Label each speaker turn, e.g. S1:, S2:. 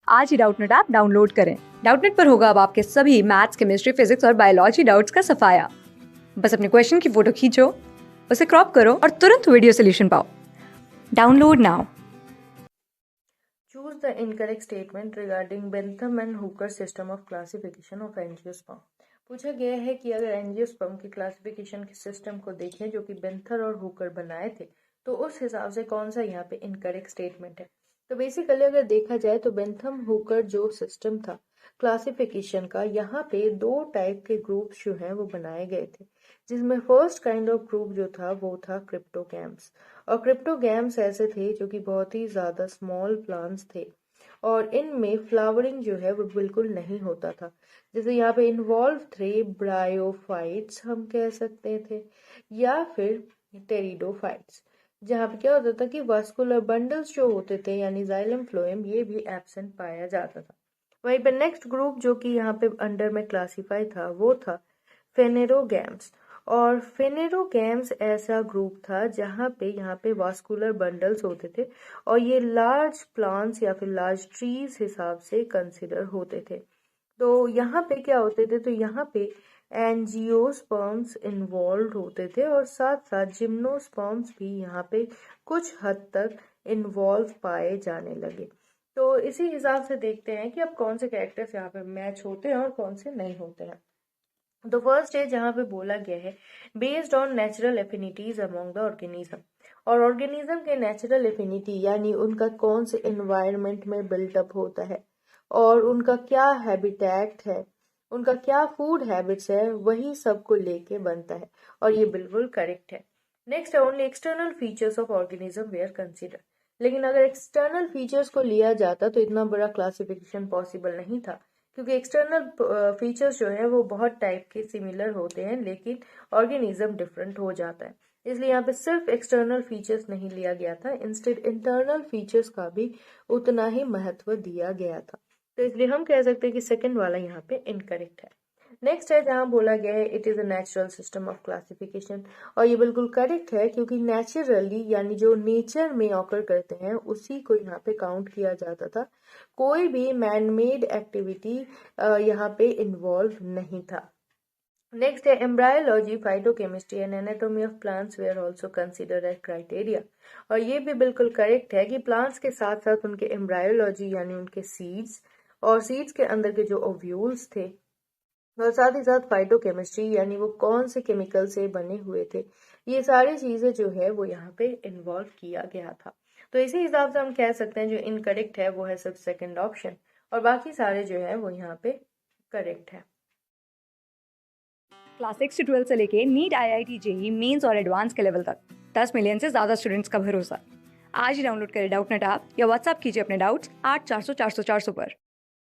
S1: आज ही Doubtnut app download करें। Doubtnut पर होगा अब आपके सभी मैथ्स, केमिस्ट्री, फिजिक्स और बायोलॉजी डाउट्स का सफाया। बस अपने क्वेश्चन की फोटो खींचो, उसे क्रॉप करो और तुरंत वीडियो सोल्यूशन पाओ। Download now.
S2: Choose the incorrect statement regarding Bentham and Hooker system of classification of angiosperm. पूछा गया है कि अगर एंजियोस्पर्म की क्लासिफिकेशन के सिस्टम को देखें जो कि बेंथर और हुकर बनाए थे, तो उस हिसाब से कौन सा यहाँ पे इनकरेक्ट स्टेटमेंट है। तो बेसिकली अगर देखा जाए तो बेंथम हुकर जो सिस्टम था क्लासिफिकेशन का, यहाँ पे दो टाइप के ग्रुप्स जो हैं वो बनाए गए थे, जिसमें फर्स्ट काइंड ऑफ ग्रुप जो था वो था क्रिप्टोगैम्स। और क्रिप्टोगैम्स ऐसे थे जो कि बहुत ही ज्यादा स्मॉल प्लांट्स थे और इनमें फ्लावरिंग जो है वो बिल्कुल नहीं होता था। जैसे यहाँ पे इन्वॉल्व थे ब्रायोफाइट्स हम कह सकते थे, या फिर टेरिडोफाइट्स, जहाँ पे क्या होता था कि वास्कुलर बंडल्स जो होते थे यानी जाइलम फ्लोएम ये भी एब्सेंट पाया जाता था। वहीं पे नेक्स्ट ग्रुप जो कि यहाँ पे अंडर में क्लासिफाई था वो था फेनेरोगैम्स। और फेनेरोगैम्स ऐसा ग्रुप था जहाँ पे यहाँ पे वास्कुलर बंडल्स होते थे और ये लार्ज प्लांट्स या फिर लार्ज ट्रीज हिसाब से कंसिडर होते थे। तो यहाँ पे क्या होते थे, तो यहाँ पे एंजियोस्पर्म्स इन्वॉल्व होते थे और साथ साथ जिम्नोस्पर्म्स भी यहाँ पे कुछ हद तक इन्वॉल्व पाए जाने लगे। तो इसी हिसाब से देखते हैं कि अब कौन से कैरेक्टर्स यहाँ पे मैच होते हैं और कौन से नहीं होते हैं। तो फर्स्ट है जहाँ पे बोला गया है based on natural affinities among the organism. और ऑर्गेनिज्म के नेचुरल एफिनिटी यानी उनका कौन से एनवायरनमेंट में बिल्टअप होता है और उनका क्या हैबिटेट है, उनका क्या फूड हैबिट्स है, वही सबको लेके बनता है और ये बिल्कुल करेक्ट है। नेक्स्ट है only external features of organism were consider. लेकिन अगर एक्सटर्नल फीचर्स को लिया जाता तो इतना बड़ा क्लासिफिकेशन पॉसिबल नहीं था, क्योंकि एक्सटर्नल फीचर्स जो है वो बहुत टाइप के सिमिलर होते हैं लेकिन ऑर्गेनिज्म डिफरेंट हो जाता है। इसलिए यहाँ पे सिर्फ एक्सटर्नल फीचर्स नहीं लिया गया था, इंस्टेड इंटरनल फीचर्स का भी उतना ही महत्व दिया गया था। तो इसलिए हम कह सकते हैं कि सेकंड वाला यहाँ पे इनकरेक्ट है। नेक्स्ट है जहाँ बोला गया है it is a natural system of classification. और ये बिल्कुल करेक्ट है क्योंकि नेचुरली यानी जो नेचर में ऑकर करते हैं उसी को यहाँ पे काउंट किया जाता था, कोई भी मैन मेड एक्टिविटी यहाँ पे इन्वॉल्व नहीं था। नेक्स्ट है embryology, phytochemistry and anatomy of plants where also considered age criteria. और ये भी बिल्कुल करेक्ट है कि प्लांट्स के साथ साथ उनके एम्ब्रायोलॉजी यानी उनके सीड्स और सीड्स के अंदर के जो ओव्यूल्स थे और साथ ही साथ फाइटोकेमिस्ट्री यानी वो कौन से केमिकल से बने हुए थे, ये सारी चीजें जो है वो यहाँ पे इन्वॉल्व किया गया था। तो इसी हिसाब से हम कह सकते हैं जो इनकरेक्ट है वो है सिर्फ सेकंड ऑप्शन और बाकी सारे जो है वो यहाँ पे करेक्ट है।
S1: क्लास 6 से 12 से लेके नीट, IIT, JEE मेंस और एडवांस के लेवल तक 10 मिलियन से ज्यादा स्टूडेंट्स का भरोसा। आज ही डाउनलोड करें डाउटनेट ऐप या व्हाट्सएप कीजिए अपने डाउट्स 8400 400 400 पर।